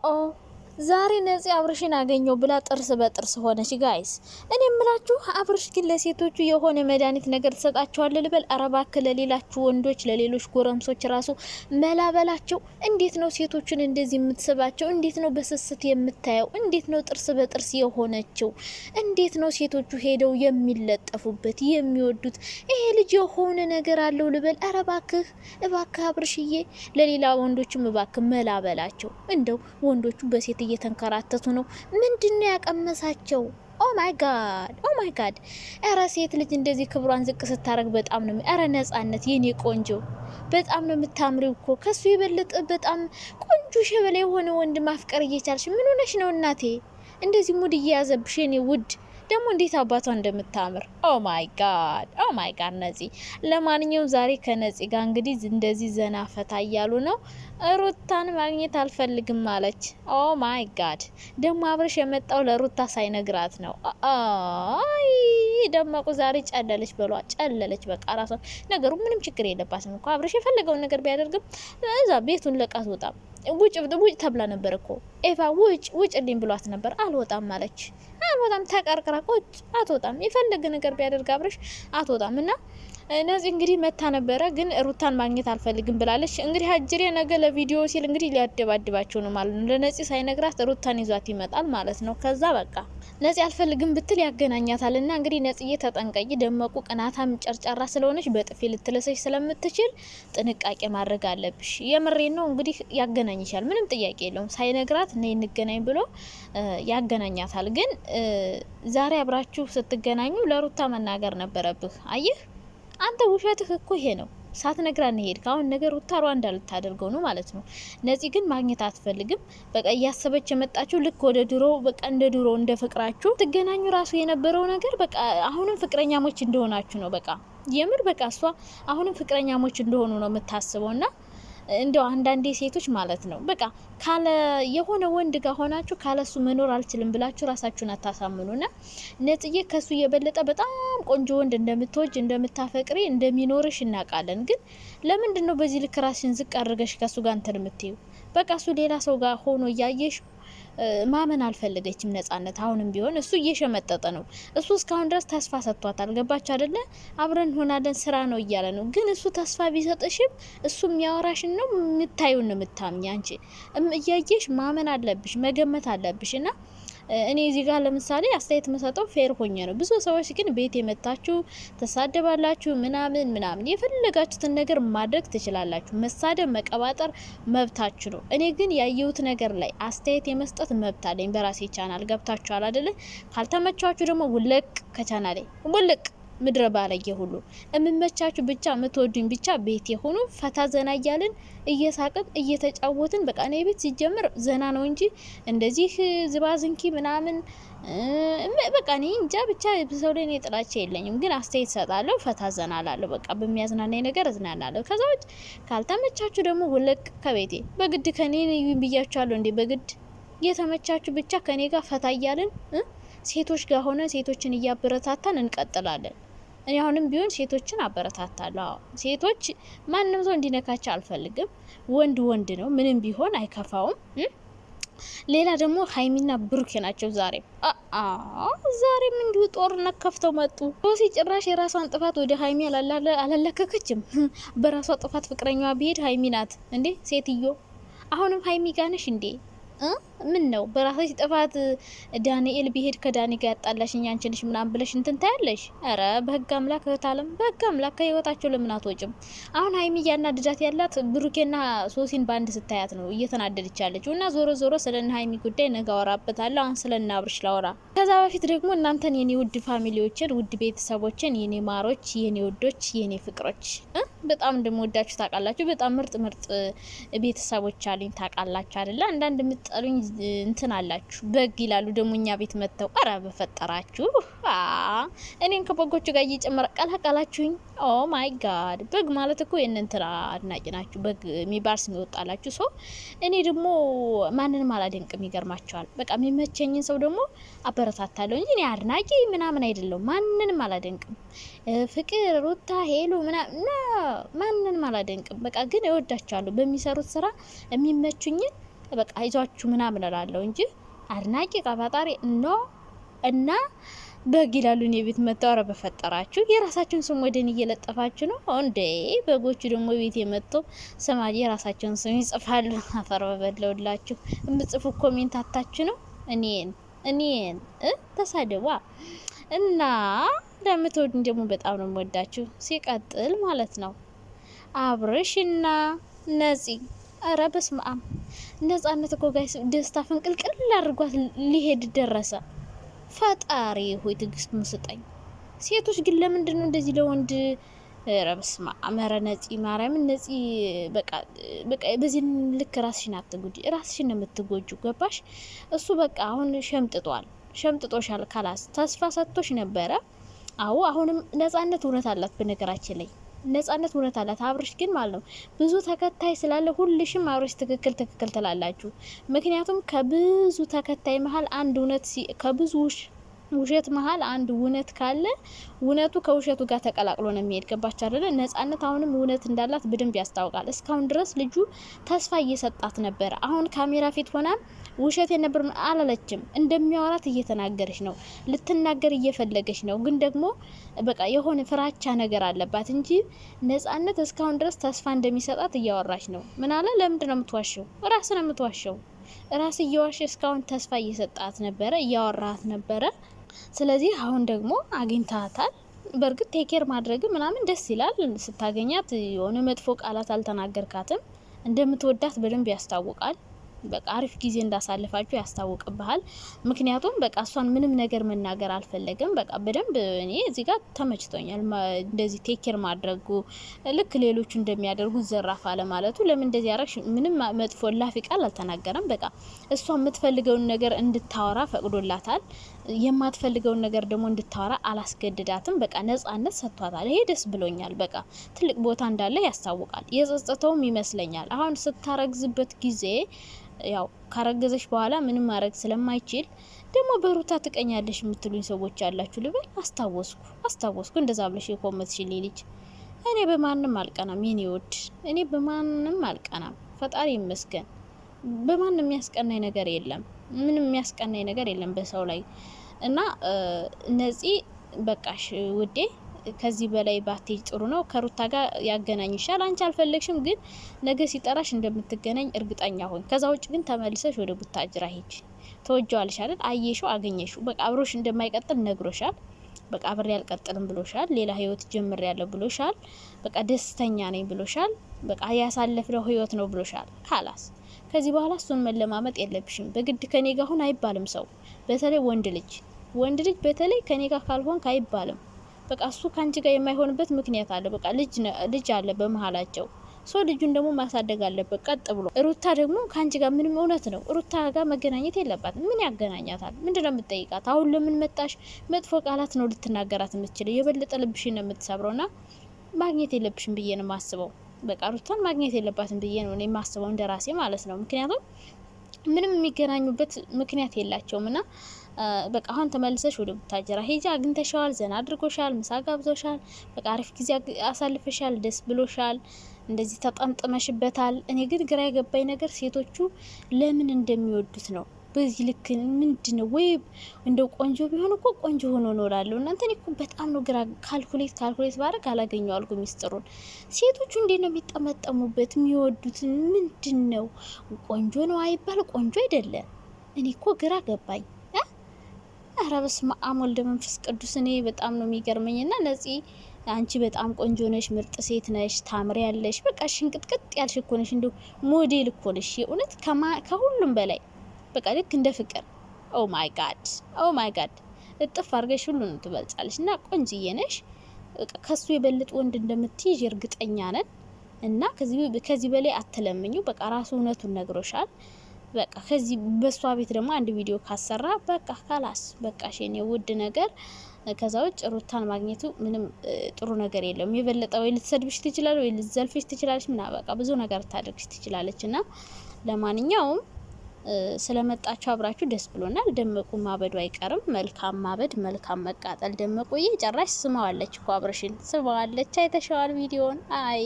ኦ ዛሬ ነፂ አብርሽን አገኘው ብላ ጥርስ በጥርስ ሆነች። ጋይስ እኔ የምላችሁ አብርሽ ግን ለሴቶቹ የሆነ መድኃኒት ነገር ተሰጣቸዋል ልበል። አረባክ ለሌላችሁ ወንዶች ለሌሎች ጎረምሶች ራሱ መላበላቸው። እንዴት ነው ሴቶችን እንደዚህ የምትስባቸው? እንዴት ነው በስስት የምታየው? እንዴት ነው ጥርስ በጥርስ የሆነችው? እንዴት ነው ሴቶቹ ሄደው የሚለጠፉበት የሚወዱት? ይሄ ልጅ የሆነ ነገር አለው ልበል። አረባክህ እባክህ አብርሽዬ፣ ለሌላ ወንዶችም እባክህ መላበላቸው። እንደው ወንዶቹ በሴት እየተንከራተቱ ነው። ምንድነው ያቀመሳቸው? ኦ ማይ ጋድ እረ ሴት ልጅ እንደዚህ ክብሯን ዝቅ ስታረግ በጣም ነው። እረ ነጻነት የኔ ቆንጆ በጣም ነው የምታምሪው እኮ። ከሱ የበለጠ በጣም ቆንጆ ሸበላ የሆነ ወንድ ማፍቀር እየቻልሽ ምን ሆነሽ ነው እናቴ? እንደዚህ ሙድ እየያዘብሽ የኔ ውድ ደግሞ እንዴት አባቷ እንደምታምር ኦ ማይ ጋድ ነፂ። ለማንኛውም ዛሬ ከነፂ ጋር እንግዲህ እንደዚህ ዘና ፈታ እያሉ ነው። ሩታን ማግኘት አልፈልግም ማለች። ኦ ማይ ጋድ ደግሞ አብርሽ የመጣው ለሩታ ሳይነግራት ነው። አይ ደመቁ ዛሬ ጨለለች በሏ፣ ጨለለች በቃ ራሷ። ነገሩ ምንም ችግር የለባትም እኮ አብርሽ የፈለገውን ነገር ቢያደርግም እዛ ቤቱን ለቃት ወጣ። ውጭ ተብላ ነበር እኮ ኤቫ ውጭ ልኝ ብሏት ነበር። አልወጣም ማለች። አልወጣም ተቀርቅራ ቁጭ አትወጣም። የፈለገ ነገር ቢያደርግ አብርሽ አትወጣም። እና ነፂ እንግዲህ መታ ነበረ ግን ሩታን ማግኘት አልፈልግም ብላለች። እንግዲህ አጅሬ ነገ ለቪዲዮ ሲል እንግዲህ ሊያደባድባቸው ነው ማለት ነው። ለነፂ ሳይነግራት ሩታን ይዟት ይመጣል ማለት ነው። ከዛ በቃ ነፂ አልፈልግም ብትል ያገናኛታል። እና እንግዲህ ነፂዬ ተጠንቀቂ። ደመቁ ቅናታም ጨርጫራ ስለሆነች በጥፊ ልትለሰሽ ስለምትችል ጥንቃቄ ማድረግ አለብሽ። የምሬን ነው። እንግዲህ ያገናኝሻል፣ ምንም ጥያቄ የለውም። ሳይነግራት ነይ እንገናኝ ብሎ ያገናኛታል። ግን ዛሬ አብራችሁ ስትገናኙ ለሩታ መናገር ነበረብህ። አየህ አንተ ውሸትህ እኮ ይሄ ነው። ሳትነግራት ሄድ ካሁን ነገር ሩታ ሩዋንዳ ልታደርገው ነው ማለት ነው። ነፂ ግን ማግኘት አትፈልግም። በቃ እያሰበች የመጣችሁ ልክ ወደ ድሮ በቃ እንደ ድሮ እንደ ፍቅራችሁ ትገናኙ ራሱ የነበረው ነገር በቃ አሁንም ፍቅረኛሞች እንደሆናችሁ ነው። በቃ የምር በቃ እሷ አሁንም ፍቅረኛሞች እንደሆኑ ነው የምታስበው። ና እንደው አንዳንዴ ሴቶች ማለት ነው በቃ ካለ የሆነ ወንድ ጋር ሆናችሁ ካለሱ መኖር አልችልም ብላችሁ ራሳችሁን አታሳምኑና ነጥዬ ከሱ የበለጠ በጣም ቆንጆ ወንድ እንደምትወጅ እንደምታፈቅሪ እንደሚኖርሽ እናውቃለን። ግን ለምንድን ነው በዚህ ልክ ራስሽን ዝቅ አድርገሽ ከሱ ጋር እንትን የምትዩ? በቃ እሱ ሌላ ሰው ጋር ሆኖ እያየሽ ማመን አልፈለገችም ነጻነት። አሁንም ቢሆን እሱ እየሸመጠጠ ነው። እሱ እስካሁን ድረስ ተስፋ ሰጥቷታል። ገባች አይደለ? አብረን ሆናለን ስራ ነው እያለ ነው። ግን እሱ ተስፋ ቢሰጥሽም እሱ የሚያወራሽን ነው የምታዩን ነው የምታምኝ። አንቺ እያየሽ ማመን አለብሽ፣ መገመት አለብሽ። እና እኔ እዚህ ጋር ለምሳሌ አስተያየት መሰጠው ፌር ሆኜ ነው። ብዙ ሰዎች ግን ቤት የመታችሁ ተሳደባላችሁ ምናምን የፈለጋችሁትን ነገር ማድረግ ትችላላችሁ። መሳደብ መቀባጠር መብታችሁ ነው። እኔ ግን ያየሁት ነገር ላይ አስተያየት የመስጠት መብት አለኝ በራሴ ቻናል። ገብታችኋል አይደለ? ካልተመቻችሁ ደግሞ ውልቅ ከቻናሌ ውልቅ። ምድረ ባለጌ ሁሉ እምመቻችሁ ብቻ ምትወዱኝ ብቻ ቤት የሆኑ ፈታ ዘና እያልን እየሳቅን እየተጫወትን በቃ እኔ ቤት ሲጀምር ዘና ነው እንጂ እንደዚህ ዝባዝንኪ ምናምን በቃ እኔ እንጃ ብቻ ሰው ላይ እኔ ጥላቻ የለኝም። ግን አስተያየት ሰጣለሁ፣ ፈታ ዘና ላለሁ፣ በቃ በሚያዝናናኝ ነገር እዝናናለሁ። ከዛ ውጭ ካልተመቻችሁ ደግሞ ውልቅ ከቤቴ። በግድ ከኔ ብያችኋለሁ እንዴ? በግድ የተመቻችሁ ብቻ ከኔ ጋር ፈታ እያልን ሴቶች ጋር ሆነ ሴቶችን እያበረታታን እንቀጥላለን። እኔ አሁንም ቢሆን ሴቶችን አበረታታለሁ። ሴቶች ማንም ሰው እንዲነካቸው አልፈልግም። ወንድ ነው፣ ምንም ቢሆን አይከፋውም። ሌላ ደግሞ ሀይሚና ብሩኬ ናቸው። ዛሬም እንዲሁ ጦርነት ከፍተው መጡ። ሶሲ ጭራሽ የራሷን ጥፋት ወደ ሀይሚ አላለከከችም። በራሷ ጥፋት ፍቅረኛዋ ቢሄድ ሀይሚ ናት እንዴ? ሴትዮ አሁንም ሀይሚ ጋነሽ እንዴ? ምን ነው በራስሽ ጥፋት ዳንኤል ቢሄድ ከዳኒ ጋር ያጣላሽኝ አንቺ ነሽ ምናምን ብለሽ እንትን ታያለሽ? አረ በህግ አምላክ እህታለም፣ በህግ አምላክ ከህይወታቸው ለምን አትወጭም? አሁን ሀይሚ እያናደዳት ያላት ብሩኬና ሶሲን ባንድ ስታያት ነው እየተናደደች ያለችው። እና ዞሮ ስለና ሀይሚ ጉዳይ ነገ አወራበታለሁ። አሁን ስለና አብርሽ ላወራ። ከዛ በፊት ደግሞ እናንተን የኔ ውድ ፋሚሊዎችን፣ ውድ ቤተሰቦችን፣ የኔ ማሮች፣ የኔ ውዶች፣ የኔ ፍቅሮች በጣም እንደምወዳችሁ ታውቃላችሁ። በጣም ምርጥ ቤተሰቦች አሉኝ ታውቃላችሁ አይደለ? አንዳንድ የምትጠሉኝ እንትን አላችሁ። በግ ይላሉ ደግሞ እኛ ቤት መጥተው አረ በፈጠራችሁ እኔን ከበጎቹ ጋር እየጨመረ ቀላቀላችሁኝ። ኦ ማይ ጋድ በግ ማለት እኮ የእንትን አድናቂ ናችሁ። በግ የሚባል ስም ይወጣላችሁ። ሰው እኔ ደግሞ ማንንም አላደንቅም። ይገርማችኋል። በቃ የሚመቸኝን ሰው ደግሞ አበረታታለሁ እንጂ እኔ አድናቂ ምናምን አይደለሁም። ማንንም አላደንቅም። ፍቅር ሩታ ሄሉ ምናምን ማንንም አላደንቅም። በቃ ግን እወዳቸዋለሁ። በሚሰሩት ስራ የሚመቹኝን በቃ አይዟችሁ ምናምን እላለሁ እንጂ አድናቂ ቀባጣሪ ነው። እና በግ ይላሉ እኔ ቤት መጥተው፣ ኧረ በፈጠራችሁ የራሳችሁን ስም ወደን እየለጠፋችሁ ነው እንዴ? በጎቹ ደግሞ ቤት የመጥተው ስማ የራሳቸውን ስም ይጽፋሉ። አፈር በበለውላችሁ። የምጽፉ ኮሜንት አታችሁ ነው እኔን ተሳደዋ እና ለምትወዱኝ ደግሞ በጣም ነው የምወዳችሁ። ሲቀጥል ማለት ነው አብርሽና ነፂ፣ ኧረ በስመ አብ ነጻነት እኮ ጋይስ ደስታ ፍንቅልቅል አድርጓት ሊሄድ ደረሰ። ፈጣሪ ሆይ ትዕግስት ስጠኝ። ሴቶች ግን ለምንድን ነው እንደዚህ ለወንድ? ኧረ በስመ አብ። ኧረ ነፂ ማርያምን ነፂ በቃ በዚህ ልክ ራስሽን አትጉጂ። ራስሽን ነው የምትጎጁ። ገባሽ? እሱ በቃ አሁን ሸምጥጦሻል። ካላስ ተስፋ ሰጥቶሽ ነበረ። አዎ አሁንም ነጻነት እውነት አላት። በነገራችን ላይ ነጻነት እውነት አላት። አብርሽ ግን ማለት ነው ብዙ ተከታይ ስላለ ሁልሽም አብርሽ ትክክል ትላላችሁ። ምክንያቱም ከብዙ ተከታይ መሀል አንድ እውነት ከብዙ ውሸት መሀል አንድ እውነት ካለ እውነቱ ከውሸቱ ጋር ተቀላቅሎ ነው የሚሄድ። ገባች አይደለ? ነጻነት አሁንም እውነት እንዳላት በደንብ ያስታውቃል። እስካሁን ድረስ ልጁ ተስፋ እየሰጣት ነበር። አሁን ካሜራ ፊት ሆና ውሸት የነበር አላለችም። እንደሚያወራት እየተናገረች ነው። ልትናገር እየፈለገች ነው። ግን ደግሞ በቃ የሆነ ፍራቻ ነገር አለባት እንጂ ነጻነት እስካሁን ድረስ ተስፋ እንደሚሰጣት እያወራች ነው። ምን አለ? ለምንድን ነው የምትዋሸው? ራስ ነው የምትዋሸው። ራስ እየዋሸ እስካሁን ተስፋ እየሰጣት ነበረ፣ እያወራት ነበረ። ስለዚህ አሁን ደግሞ አግኝታታል። በእርግጥ ቴኬር ማድረግ ምናምን ደስ ይላል። ስታገኛት የሆነ መጥፎ ቃላት አልተናገርካትም። እንደምትወዳት በደንብ ያስታውቃል። በቃ አሪፍ ጊዜ እንዳሳልፋችሁ ያስታውቅብሃል። ምክንያቱም በቃ እሷን ምንም ነገር መናገር አልፈለገም። በቃ በደንብ እኔ እዚህ ጋር ተመችቶኛል። እንደዚህ ቴኬር ማድረጉ ልክ ሌሎቹ እንደሚያደርጉ ዘራፍ አለ ማለቱ። ለምን እንደዚህ ያረግሽ? ምንም መጥፎ ላፊ ቃል አልተናገረም። በቃ እሷ የምትፈልገውን ነገር እንድታወራ ፈቅዶላታል። የማትፈልገውን ነገር ደግሞ እንድታወራ አላስገድዳትም። በቃ ነጻነት ሰጥቷታል። ይሄ ደስ ብሎኛል። በቃ ትልቅ ቦታ እንዳለ ያስታውቃል። የጸጸተውም ይመስለኛል። አሁን ስታረግዝበት ጊዜ ያው ካረገዘሽ በኋላ ምንም ማድረግ ስለማይችል ደግሞ በሩታ ትቀኛለሽ የምትሉኝ ሰዎች ያላችሁ ልበል። አስታወስኩ እንደዛ ብለሽ የኮመትሽልኝ ልጅ። እኔ በማንም አልቀናም የኔ ውድ፣ እኔ በማንም አልቀናም። ፈጣሪ ይመስገን። በማንም የሚያስቀናኝ ነገር የለም። ምንም የሚያስቀናኝ ነገር የለም በሰው ላይ እና ነፂ በቃሽ ውዴ፣ ከዚህ በላይ ባትሄጂ ጥሩ ነው። ከሩታ ጋር ያገናኝሻል። አንቺ አልፈለግሽም፣ ግን ነገ ሲጠራሽ እንደምትገናኝ እርግጠኛ ሆኝ። ከዛ ውጭ ግን ተመልሰሽ ወደ ቡታጅራ ሂጂ። ተወጀዋልሽ አይደል? አየሽው፣ አገኘሽው። በቃ አብሮሽ እንደማይቀጥል ነግሮሻል። በቃ አብሬ አልቀጥልም ብሎሻል። ሌላ ህይወት ጀምሬያለሁ ብሎሻል። በቃ ደስተኛ ነኝ ብሎሻል። በቃ ያሳለፍነው ህይወት ነው ብሎሻል። ካላስ ከዚህ በኋላ እሱን መለማመጥ የለብሽም። በግድ ከኔ ጋር ሁን አይባልም። ሰው በተለይ ወንድ ልጅ በተለይ ከኔ ጋር ካልሆን አይባልም። በቃ እሱ ካንቺ ጋር የማይሆንበት ምክንያት አለ። በቃ ልጅ አለ በመሀላቸው። ሰው ልጁን ደግሞ ማሳደግ አለበት ቀጥ ብሎ። ሩታ ደግሞ ካንቺ ጋር ምንም እውነት ነው ሩታ ጋር መገናኘት የለባትም። ምን ያገናኛታል? ምንድነው የምትጠይቃት? አሁን ለምን መጣሽ? መጥፎ ቃላት ነው ልትናገራት የምትችለው። የበለጠ ልብሽን ነው የምትሰብረውና ማግኘት የለብሽም ብዬ ነው ማስበው። በቃ ሩታን ማግኘት የለባትም ብዬ ነው እኔ ማስበው እንደራሴ ማለት ነው። ምክንያቱም ምንም የሚገናኙበት ምክንያት የላቸውም እና በቃ አሁን ተመልሰሽ ወደ ቡታጅራ ሄጃ አግኝተሻል፣ ዘና አድርጎሻል፣ ምሳ ጋብዞሻል፣ በቃ አሪፍ ጊዜ አሳልፈሻል፣ ደስ ብሎሻል፣ እንደዚህ ተጠምጥመሽበታል። እኔ ግን ግራ የገባኝ ነገር ሴቶቹ ለምን እንደሚወዱት ነው። በዚህ ልክ ምንድነው? ወይ እንደው ቆንጆ ቢሆን እኮ ቆንጆ ሆኖ ኖራለሁ። እናንተ እኔ እኮ በጣም ነው ግራ ካልኩሌት ባረግ አላገኘው አልኩ ሚስጥሩን። ሴቶቹ እንዴት ነው የሚጠመጠሙበት? የሚወዱት ምንድነው? ቆንጆ ነው አይባል፣ ቆንጆ አይደለም። እኔ እኮ ግራ ገባኝ። ኧረ በስመ አብ ወልደ መንፈስ ቅዱስ። እኔ በጣም ነው የሚገርመኝና ነፂ አንቺ በጣም ቆንጆ ነሽ፣ ምርጥ ሴት ነሽ፣ ታምሪ ያለሽ፣ በቃ ሽንቅጥቅጥ ያልሽ እኮ ነሽ። እንደው ሞዴል እኮ ነሽ የእውነት ከሁሉም በላይ በቃ ልክ እንደ ፍቅር። ኦ ማይ ጋድ እጥፍ አድርገሽ ሁሉንም ትበልጫለሽ እና ቆንጅዬ ነሽ። ከሱ የበለጠ ወንድ እንደምትይዥ እርግጠኛ ነን እና ከዚህ በላይ አትለምኙ። በቃ ራሱ እውነቱን ነግሮሻል። በቃ ከዚህ በሷ ቤት ደግሞ አንድ ቪዲዮ ካሰራ በቃ ካላስ በቃ ሸኔ ውድ ነገር። ከዛ ውጭ ሩታን ማግኘቱ ምንም ጥሩ ነገር የለም። የበለጠ ወይ ልትሰድብሽ ትችላለች፣ ወይ ልትዘልፍሽ ትችላለች፣ ምና በቃ ብዙ ነገር ታደርግሽ ትችላለች እና ለማንኛውም ስለመጣችሁ አብራችሁ ደስ ብሎናል። ደመቁ ማበዱ አይቀርም። መልካም ማበድ፣ መልካም መቃጠል። ደመቁዬ ጨራሽ ስማዋለች እኮ አብረሽን ስማዋለች። አይተሻዋል ቪዲዮን? አይ